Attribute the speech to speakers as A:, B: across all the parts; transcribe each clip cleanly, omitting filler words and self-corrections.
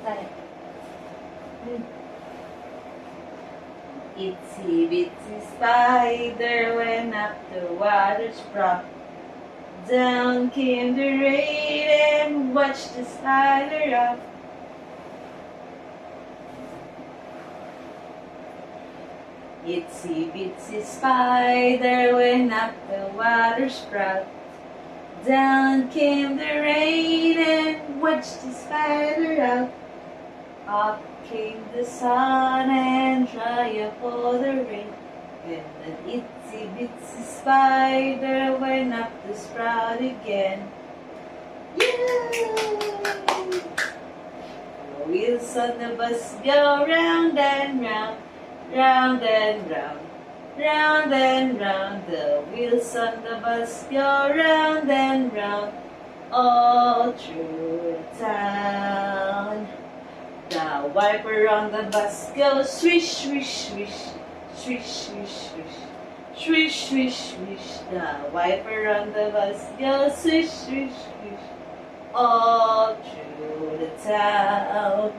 A: tayo. Itsy bitsy spider went up the water spout. Down came the rain and washed the spider out. Itsy bitsy spider went up the water spout. Down came the rain and washed the spider out. Up came the sun and dried up all the rain. Then an itsy bitsy spider went up the sprout again. Yay! The wheels on the bus go round and round, round and round, round and round. The wheels on the bus go round and round, all through the town. The wiper on the bus goes swish, swish, swish, swish, swish, swish, swish, swish, swish. The wiper on the bus goes swish, swish, swish, all through the town.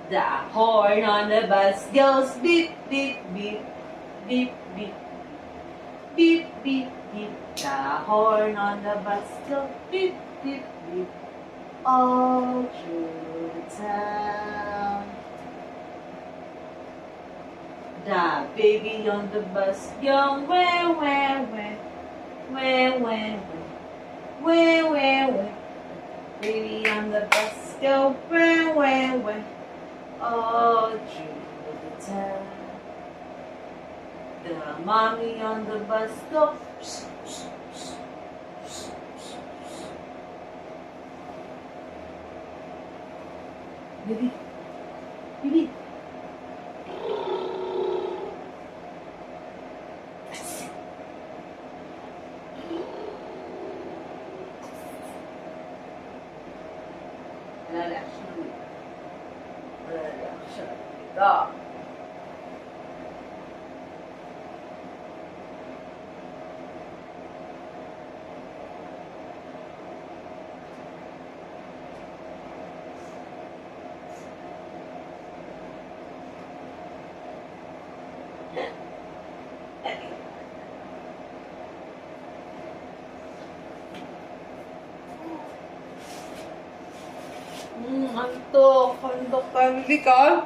A: The horn on the bus goes beep, beep, beep, beep, beep, beep, beep, beep. The horn on the bus goes beep, beep, beep, all through the town. The baby on the bus goes wah, wah, wah, wah, wah, wah, wah, wah, wah. Baby on the bus goes wah, wah, wah, all through the town. The mommy on the bus goes psst, psst, psst, psst, psst, psst. Baby, baby. Reaction. Dog. Antok ka. Hindi ka?